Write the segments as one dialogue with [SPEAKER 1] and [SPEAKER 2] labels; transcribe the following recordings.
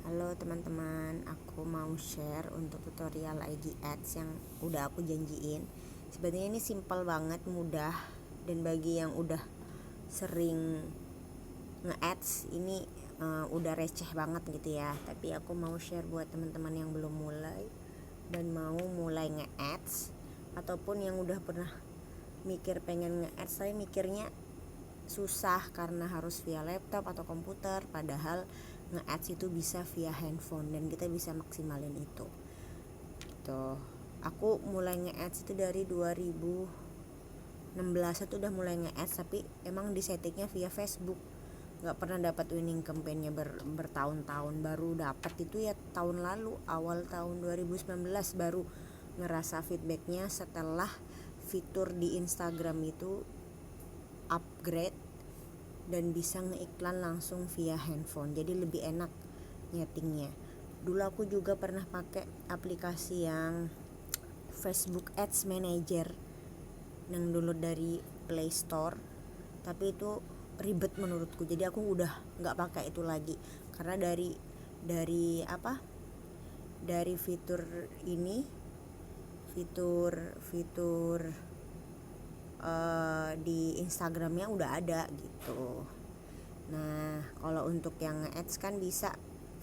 [SPEAKER 1] Halo teman-teman, aku mau share untuk tutorial IG Ads yang udah aku janjiin. Sebenarnya ini simple banget, mudah, dan bagi yang udah sering nge-ads ini udah receh banget gitu ya. Tapi aku mau share buat teman-teman yang belum mulai dan mau mulai nge-ads, ataupun yang udah pernah mikir pengen nge-ads tapi mikirnya susah karena harus via laptop atau komputer, padahal nge-ads itu bisa via handphone dan kita bisa maksimalin itu. Tuh, aku mulai nge-ads itu dari 2016 itu udah mulai nge-ads, tapi emang di settingnya via Facebook. Nggak pernah dapat winning campaign-nya bertahun-tahun, baru dapat itu ya tahun lalu, awal tahun 2019 baru ngerasa feedbacknya setelah fitur di Instagram itu upgrade dan bisa ngeiklan langsung via handphone, jadi lebih enak nyetingnya. Dulu aku juga pernah pakai aplikasi yang Facebook Ads Manager yang dulu dari Play Store, tapi itu ribet menurutku, jadi aku udah nggak pakai itu lagi karena dari fitur ini, fitur di Instagramnya udah ada gitu. Nah, kalau untuk yang ads kan bisa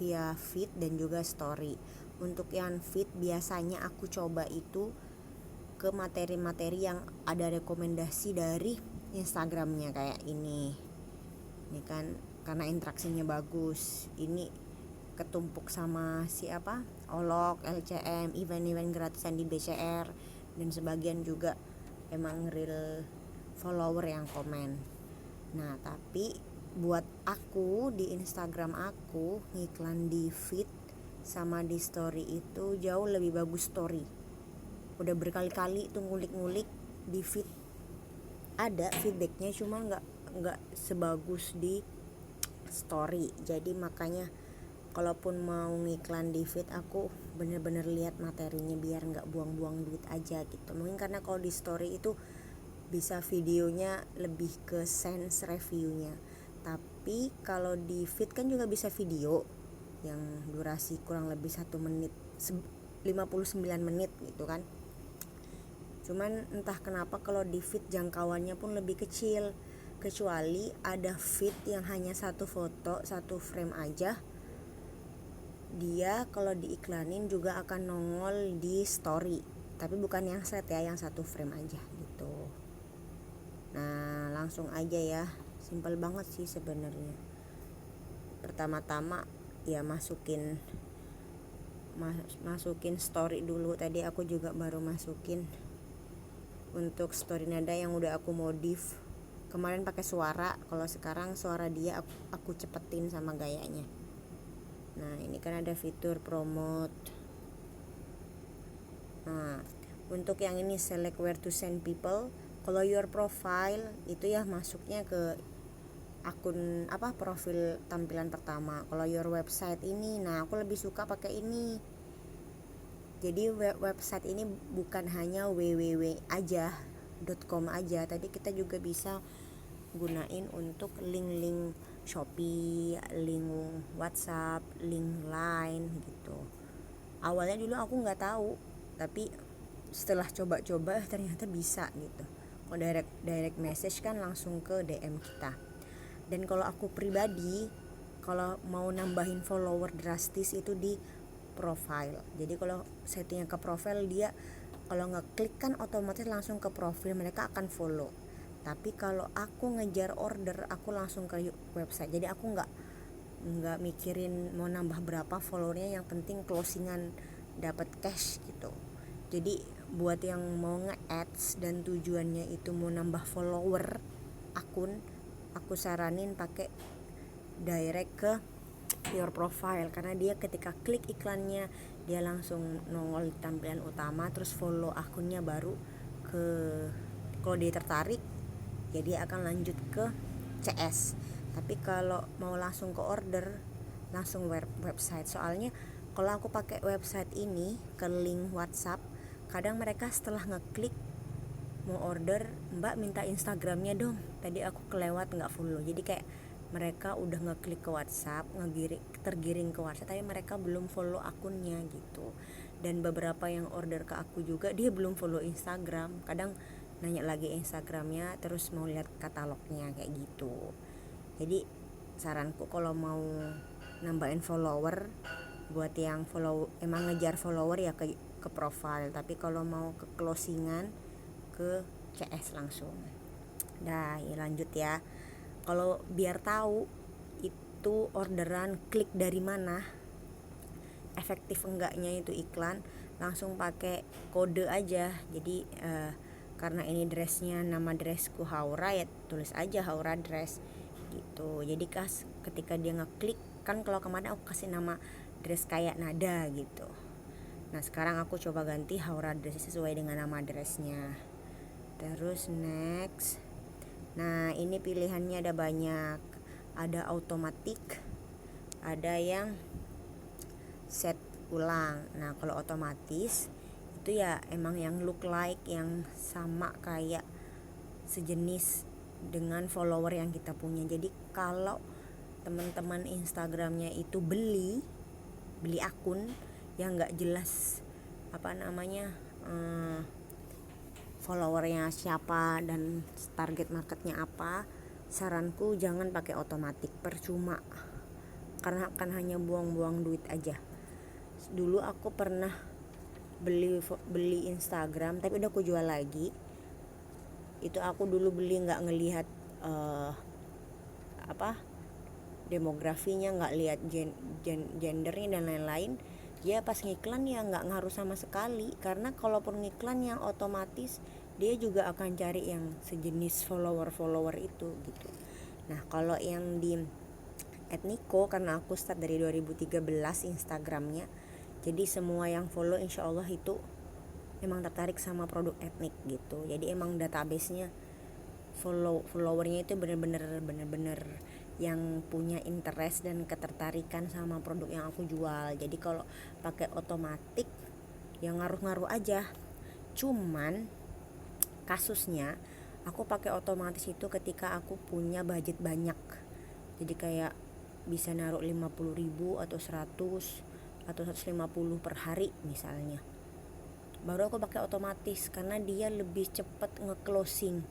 [SPEAKER 1] via feed dan juga story. Untuk yang feed biasanya aku coba itu ke materi-materi yang ada rekomendasi dari Instagramnya kayak ini. Ini kan karena interaksinya bagus. Ini ketumpuk sama siapa? Olok, LCM, event-event gratisan di BCR, dan sebagian juga emang real follower yang komen. Nah, tapi buat aku di Instagram aku ngiklan di feed sama di story itu jauh lebih bagus story. Udah berkali-kali tuh ngulik-ngulik di feed, ada feedbacknya, cuma nggak sebagus di story. Jadi makanya kalaupun mau ngiklan di feed, aku bener-bener lihat materinya biar nggak buang-buang duit aja gitu. Mungkin karena kalau di story itu bisa videonya lebih ke sense reviewnya, tapi kalau di feed kan juga bisa video yang durasi kurang lebih 1 menit 59 menit gitu kan. Cuman entah kenapa kalau di feed jangkauannya pun lebih kecil, kecuali ada feed yang hanya satu foto, satu frame aja. Dia kalau diiklanin juga akan nongol di story, tapi bukan yang set ya, yang satu frame aja gitu. Nah, langsung aja ya, simpel banget sih sebenarnya. Pertama-tama ya masukin story dulu. Tadi aku juga baru masukin untuk story nada yang udah aku modif. Kemarin pakai suara, kalau sekarang suara dia aku cepetin sama gayanya. Nah, ini kan ada fitur promote. Nah, untuk yang ini select where to send people, kalau your profile itu ya masuknya ke akun profil tampilan pertama. Kalau your website ini, nah aku lebih suka pakai ini. Jadi website ini bukan hanya www aja, .com aja, tapi kita juga bisa gunain untuk link-link Shopee, link WhatsApp, link Line gitu. Awalnya dulu aku nggak tahu, tapi setelah coba-coba ternyata bisa gitu. Kalau direct message kan langsung ke DM kita. Dan kalau aku pribadi, kalau mau nambahin follower drastis itu di profile. Jadi kalau settingnya ke profile, dia kalau ngeklik kan otomatis langsung ke profil, mereka akan follow. Tapi kalau aku ngejar order, aku langsung ke website. Jadi aku nggak mikirin mau nambah berapa followernya, yang penting closingan dapat cash gitu. Jadi buat yang mau nge-ads dan tujuannya itu mau nambah follower akun, aku saranin pakai direct ke your profile, karena dia ketika klik iklannya dia langsung nongol di tampilan utama, terus follow akunnya, baru ke kalau dia tertarik ya dia akan lanjut ke CS. Tapi kalau mau langsung ke order, langsung website. Soalnya kalau aku pakai website ini ke link WhatsApp, kadang mereka setelah ngeklik mau order, mbak minta Instagramnya dong, tadi aku kelewat nggak follow, jadi kayak mereka udah ngeklik ke WhatsApp, tergiring ke WhatsApp, tapi mereka belum follow akunnya gitu. Dan beberapa yang order ke aku juga dia belum follow Instagram, kadang nanya lagi Instagramnya, terus mau lihat katalognya kayak gitu. Jadi saranku kalau mau nambahin follower, buat yang follow emang ngejar follower ya ke profile, tapi kalau mau ke closingan ke CS langsung. Dah, ya lanjut ya. Kalau biar tahu itu orderan klik dari mana, efektif enggaknya itu iklan, langsung pakai kode aja. Jadi karena ini dressnya, nama dressku Haura, ya tulis aja Haura dress gitu. Jadi ketika dia ngeklik, kan kalau kemarin aku kasih nama dress kayak nada gitu. Nah sekarang aku coba ganti Haura dress sesuai dengan nama dressnya. Terus next. Nah ini pilihannya ada banyak, ada automatic, ada yang set ulang. Nah kalau otomatis itu ya emang yang look like, yang sama kayak sejenis dengan follower yang kita punya. Jadi kalau teman-teman Instagramnya itu beli akun yang nggak jelas apa namanya, followernya siapa dan target marketnya apa, saranku jangan pakai otomatis, percuma, karena akan hanya buang-buang duit aja. Dulu aku pernah beli Instagram, tapi udah aku jual lagi. Itu aku dulu beli nggak ngelihat demografinya, nggak lihat gendernya dan lain-lain. Dia pas ngiklan ya nggak ngaruh sama sekali, karena kalaupun ngiklan yang otomatis dia juga akan cari yang sejenis follower itu gitu. Nah kalau yang di Ethniko, karena aku start dari 2013 Instagramnya, jadi semua yang follow insya Allah itu emang tertarik sama produk etnik gitu. Jadi emang databasenya followernya itu bener-bener yang punya interest dan ketertarikan sama produk yang aku jual. Jadi kalau pakai otomatis yang ngaruh-ngaruh aja. Cuman kasusnya aku pakai otomatis itu ketika aku punya budget banyak. Jadi kayak bisa naruh 50.000 atau 100 atau 150 per hari misalnya. Baru aku pakai otomatis karena dia lebih cepat nge-closing.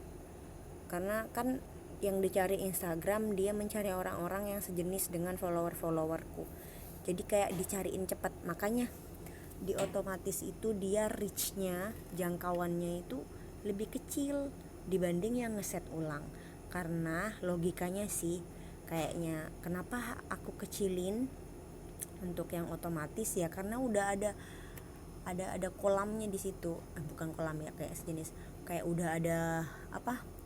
[SPEAKER 1] Karena kan yang dicari Instagram, dia mencari orang-orang yang sejenis dengan followerku. Jadi kayak dicariin cepat. Makanya di otomatis itu dia reach-nya, jangkauannya itu lebih kecil dibanding yang ngeset ulang. Karena logikanya sih kayaknya kenapa aku kecilin untuk yang otomatis ya, karena udah ada kolamnya di situ. Bukan kolam ya, kayak sejenis kayak udah ada apa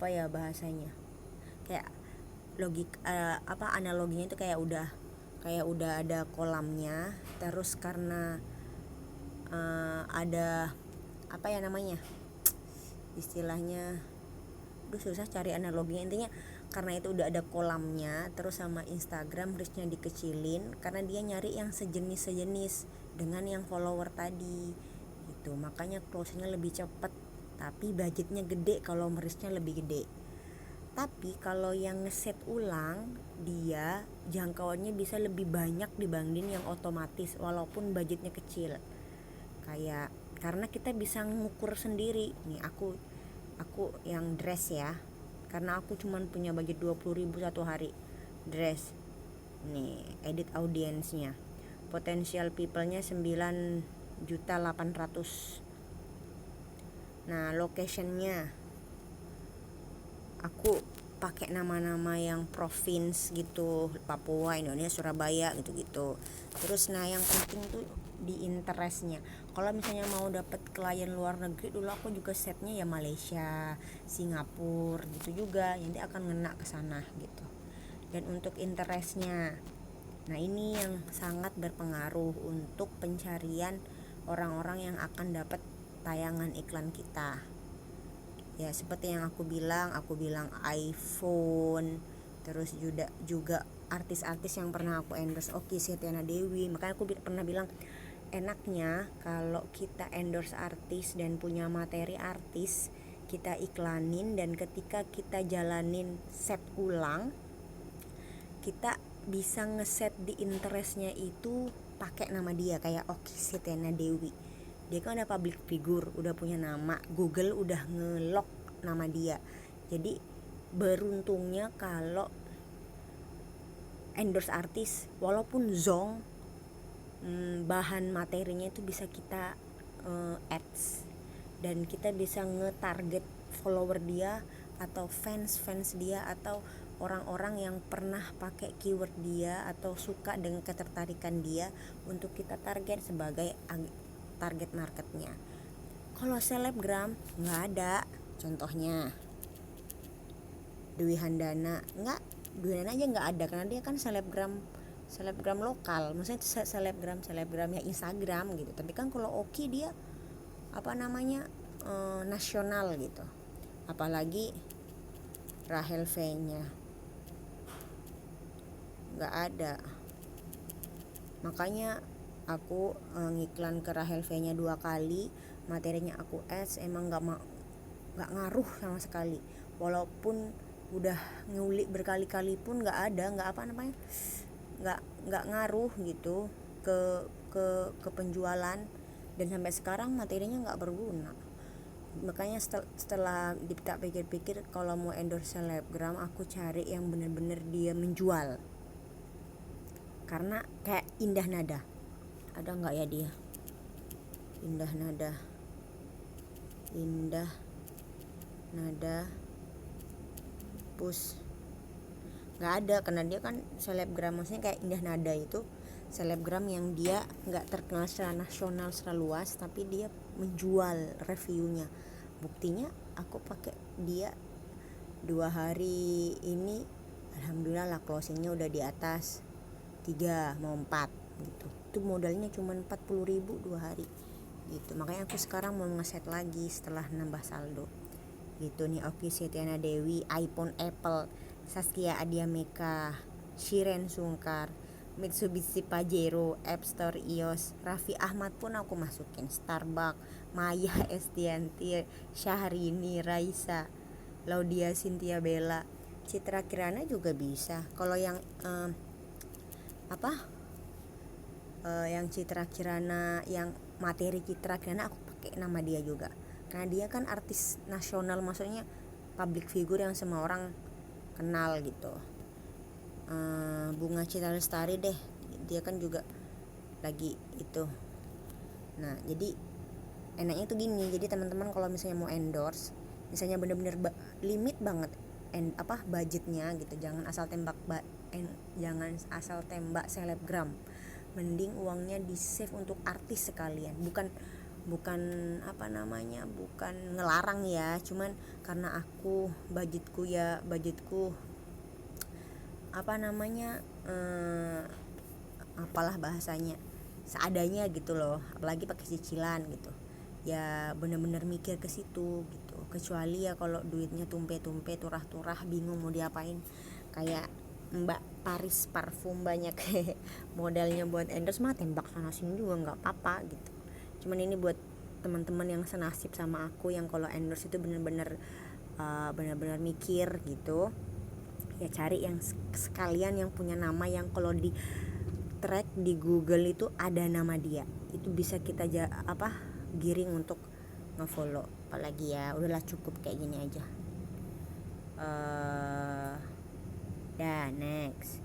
[SPEAKER 1] ya bahasanya, kayak analoginya itu kayak udah ada kolamnya. Terus karena ada apa ya namanya istilahnya, susah cari analoginya, intinya karena itu udah ada kolamnya. Terus sama Instagram reach-nya dikecilin karena dia nyari yang sejenis dengan yang follower tadi gitu. Makanya close-nya lebih cepat, tapi budgetnya gede kalau reach-nya lebih gede. Tapi kalau yang ngeset ulang, dia jangkauannya bisa lebih banyak dibanding yang otomatis walaupun budgetnya kecil. Kayak karena kita bisa ngukur sendiri. Nih aku yang dress ya, karena aku cuman punya budget 20.000 satu hari dress. Nih edit audiensnya, potential people-nya 9.800.000. Nah locationnya aku pakai nama-nama yang provinsi gitu, Papua, Indonesia, Surabaya gitu-gitu. Terus nah yang penting tuh di interestnya. Kalau misalnya mau dapat klien luar negeri, dulu aku juga setnya ya Malaysia, Singapura gitu juga, nanti akan ngena ke sana gitu. Dan untuk interestnya, nah ini yang sangat berpengaruh untuk pencarian orang-orang yang akan dapat tayangan iklan kita. Ya seperti yang aku bilang iPhone, terus juga artis-artis yang pernah aku endorse, Okky Setiana Dewi. Makanya aku pernah bilang enaknya kalau kita endorse artis dan punya materi artis, kita iklanin, dan ketika kita jalanin set ulang kita bisa ngeset di interestnya itu pakai nama dia. Kayak Okky Setiana Dewi, dia kan udah public figure, udah punya nama, Google udah nge-lock nama dia. Jadi beruntungnya kalau endorse artis, walaupun zong, bahan materinya itu bisa kita ads, dan kita bisa nge-target follower dia atau fans dia atau orang-orang yang pernah pakai keyword dia atau suka dengan ketertarikan dia untuk kita target sebagai target marketnya. Kalau selebgram nggak ada. Contohnya Dwi Handana, Dwi Handana aja nggak ada karena dia kan selebgram lokal, maksudnya selebgram ya Instagram gitu. Tapi kan kalau Okky dia nasional gitu. Apalagi Rahel V-nya nggak ada. Makanya aku ngiklan ke Rahel V-nya 2 kali, materinya aku ads, emang nggak ngaruh sama sekali. Walaupun udah ngulik berkali-kali pun nggak ngaruh gitu ke penjualan, dan sampai sekarang materinya nggak berguna. Makanya setelah kita pikir-pikir, kalau mau endorse selebgram aku cari yang bener-bener dia menjual. Karena kayak Indah Nada, ada nggak ya dia? Indah Nada Pus, nggak ada, karena dia kan selebgram. Maksudnya kayak Indah Nada itu selebgram yang dia nggak terkenal secara nasional secara luas, tapi dia menjual reviewnya. Buktinya aku pakai dia 2 hari ini, alhamdulillah lah closingnya udah di atas 3 mau 4 gitu. Itu modalnya cuma 40.000 2 hari gitu. Makanya aku sekarang mau ngeset lagi setelah nambah saldo gitu nih. Okky Setiana Dewi, iPhone Apple, Saskia Adiameka, Shiren Sungkar, Mitsubishi Pajero, App Store iOS, Raffi Ahmad pun aku masukin, Starbucks, Maya Estianti, Syahrini, Raisa, Laudia Cynthia Bella, Citra Kirana juga bisa. Kalau yang yang Citra Kirana, yang materi Citra Kirana aku pakai nama dia juga, karena dia kan artis nasional, maksudnya public figure yang semua orang kenal gitu. Bunga Citra Lestari deh, dia kan juga lagi itu. Nah jadi enaknya tuh gini, jadi teman-teman kalau misalnya mau endorse, misalnya bener-bener limit banget budgetnya gitu, jangan asal tembak selebgram. Mending uangnya di save untuk artis sekalian, bukan ngelarang ya, cuman karena aku budgetku apalah bahasanya, seadanya gitu loh, apalagi pakai cicilan gitu ya, bener-bener mikir ke situ gitu. Kecuali ya kalau duitnya tumpe-tumpe, turah-turah, bingung mau diapain, kayak Mbak Paris Parfum banyak modalnya buat endorse mah tembak sana sini juga nggak apa-apa gitu. Cuman ini buat teman-teman yang senasib sama aku, yang kalau endorse itu bener-bener mikir gitu ya, cari yang sekalian yang punya nama, yang kalau di track di Google itu ada nama dia, itu bisa kita giring untuk ngefollow. Apalagi ya udahlah, cukup kayak gini aja. Next,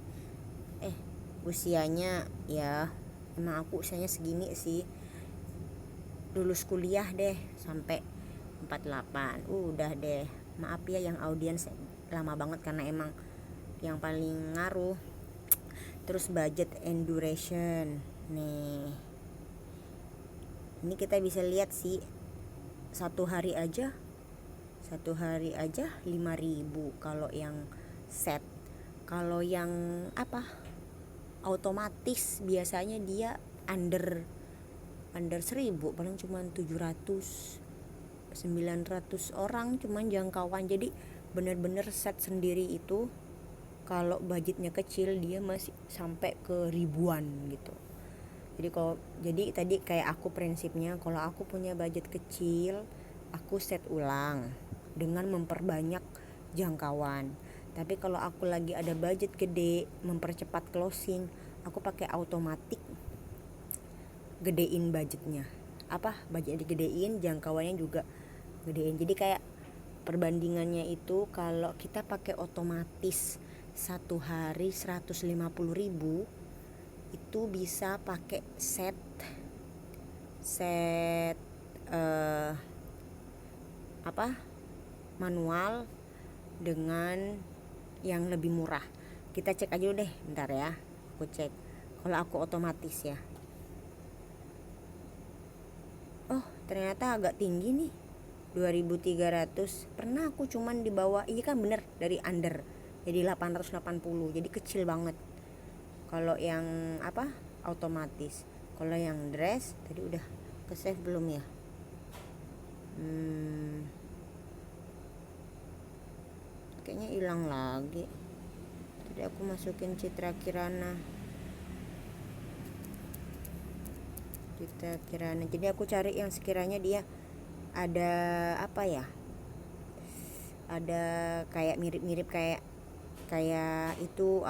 [SPEAKER 1] usianya ya emang aku usianya segini sih, lulus kuliah deh sampai 48 udah deh. Maaf ya yang audiens lama banget, karena emang yang paling ngaruh. Terus budget and duration nih, ini kita bisa lihat sih, satu hari aja 5.000 kalau yang set. Kalau yang otomatis biasanya dia under 1.000, paling cuma 700-900 orang cuman jangkauan. Jadi bener-bener set sendiri itu kalau budgetnya kecil dia masih sampai ke ribuan gitu. Jadi tadi kayak aku prinsipnya, kalau aku punya budget kecil, aku set ulang dengan memperbanyak jangkauan. Tapi kalau aku lagi ada budget gede mempercepat closing, aku pakai automatic, gedein budgetnya. Budgetnya digedein, jangkauannya juga gedein. Jadi kayak perbandingannya itu kalau kita pakai otomatis satu hari 150.000, itu bisa pakai set manual dengan yang lebih murah. Kita cek aja deh, bentar ya, aku cek. Kalau aku otomatis ya, oh ternyata agak tinggi nih, 2.300. Pernah aku cuman di bawah, iya kan bener, dari under jadi 880, jadi kecil banget kalau yang otomatis. Kalau yang dress tadi udah ke save belum ya? Kayaknya hilang lagi. Tadi aku masukin Citra Kirana. Jadi aku cari yang sekiranya dia ada ada kayak mirip-mirip kayak itu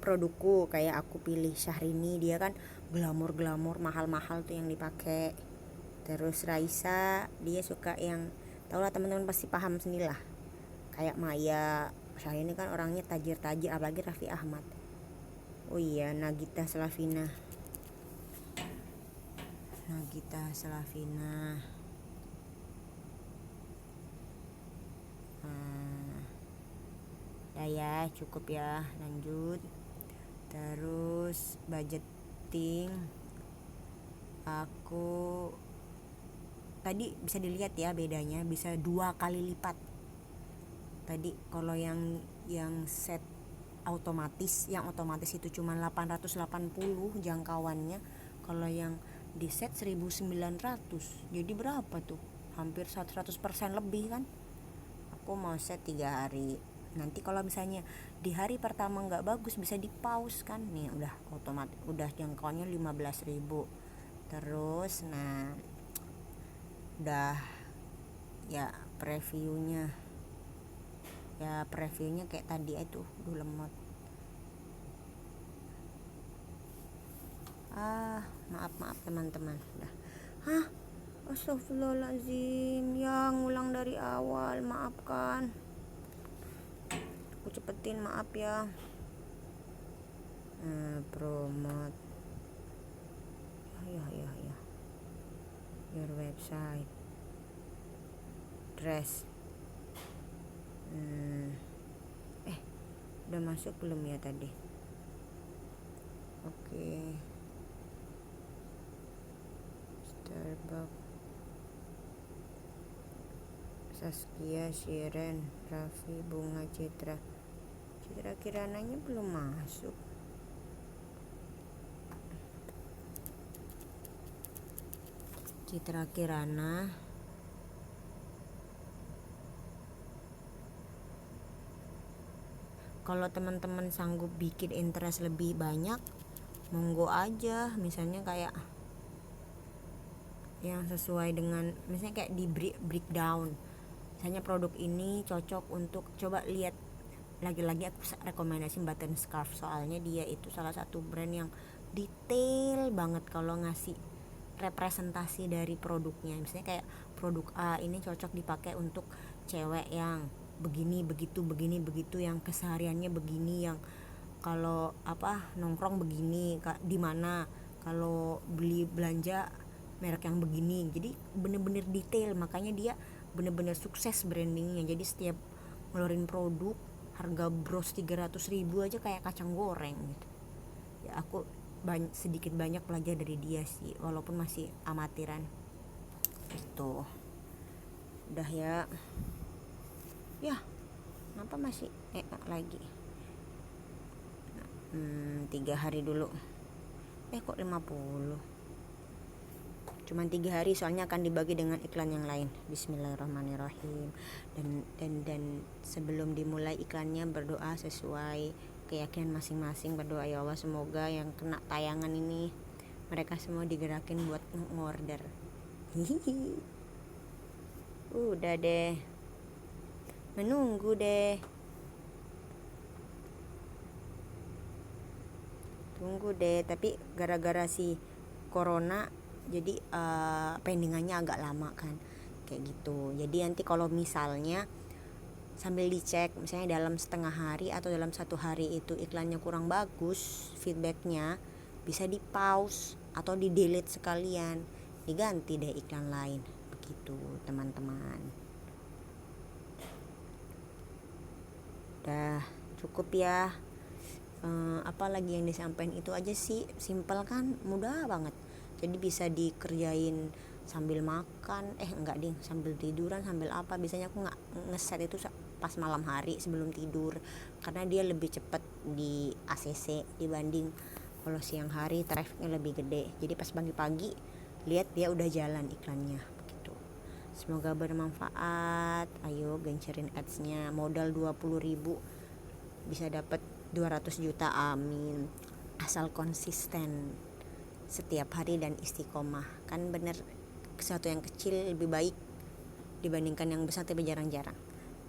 [SPEAKER 1] produkku. Kayak aku pilih Syahrini, dia kan glamor mahal-mahal tuh yang dipakai. Terus Raisa, dia suka yang, tau lah teman-teman pasti paham sendiri lah, kayak Maya. Syahrini kan orangnya tajir-tajir, apalagi Raffi Ahmad. Oh iya, Nagita Slavina. Ya cukup ya, lanjut. Terus budgeting, aku tadi bisa dilihat ya bedanya, bisa 2 kali lipat. Tadi kalau yang set otomatis, yang otomatis itu cuma 880 jangkauannya. Kalau yang di set 1900. Jadi berapa tuh? Hampir 100% lebih kan. Aku mau set 3 hari. Nanti kalau misalnya di hari pertama nggak bagus, bisa di pause kan. Nih udah otomatis, udah jangkauannya 15.000. Terus udah ya previewnya kayak tadi itu lemot. Maaf teman-teman. Astagfirullahaladzim, ya ngulang dari awal, maafkan. Aku cepetin, maaf ya. Promote ya your website, dress. Udah masuk belum ya tadi? Oke. Starbucks, Saskia, Shiren, Raffi, Bunga, Citra Kirananya belum masuk. Citra Kirana. Kalau teman-teman sanggup bikin interest lebih banyak, monggo aja. Misalnya kayak yang sesuai dengan, misalnya kayak di breakdown. Misalnya produk ini cocok untuk, coba lihat lagi-lagi aku rekomendasi button scarf, soalnya dia itu salah satu brand yang detail banget kalau ngasih representasi dari produknya. Misalnya kayak produk A ini cocok dipakai untuk cewek yang begini begitu, yang kesehariannya begini, yang kalau nongkrong begini, di mana kalau beli belanja merek yang begini. Jadi bener-bener detail, makanya dia bener-bener sukses brandingnya. Jadi setiap ngeluarin produk harga bros 300.000 aja kayak kacang goreng gitu. Ya aku sedikit banyak belajar dari dia sih, walaupun masih amatiran. Itu udah ya. Kenapa masih lagi 3 hari dulu. Kok 50? Cuman 3 hari, soalnya akan dibagi dengan iklan yang lain. Bismillahirrahmanirrahim. Dan sebelum dimulai iklannya, berdoa sesuai keyakinan masing-masing. Berdoa, ya Allah, semoga yang kena tayangan ini mereka semua digerakin buat ngorder. Udah deh, menunggu deh. Tunggu deh, tapi gara-gara si corona jadi pendingannya agak lama kan, kayak gitu. Jadi nanti kalau misalnya sambil dicek, misalnya dalam setengah hari atau dalam 1 hari itu iklannya kurang bagus feedbacknya, bisa di pause atau di delete sekalian, diganti deh iklan lain, begitu teman-teman. Udah cukup ya. Apa lagi yang disampaikan itu aja sih, simple kan, mudah banget, jadi bisa dikerjain sambil makan, enggak ding, sambil tiduran, sambil apa. Biasanya aku nggak ngeset itu pas malam hari sebelum tidur, karena dia lebih cepat di ACC dibanding kalau siang hari trafficnya lebih gede. Jadi pas pagi-pagi lihat dia udah jalan iklannya begitu. Semoga bermanfaat. Ayo gencerin ads-nya, modal 20.000 bisa dapat 200 juta, amin. Asal konsisten setiap hari dan istiqomah. Kan bener, sesuatu yang kecil lebih baik dibandingkan yang besar tapi jarang-jarang.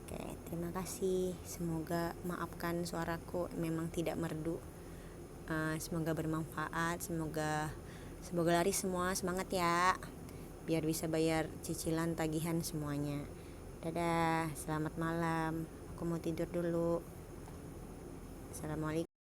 [SPEAKER 1] Oke, terima kasih. Semoga, maafkan suaraku memang tidak merdu. Semoga bermanfaat, semoga laris semua. Semangat ya, biar bisa bayar cicilan, tagihan semuanya. Dadah, selamat malam. Aku mau tidur dulu. Assalamualaikum.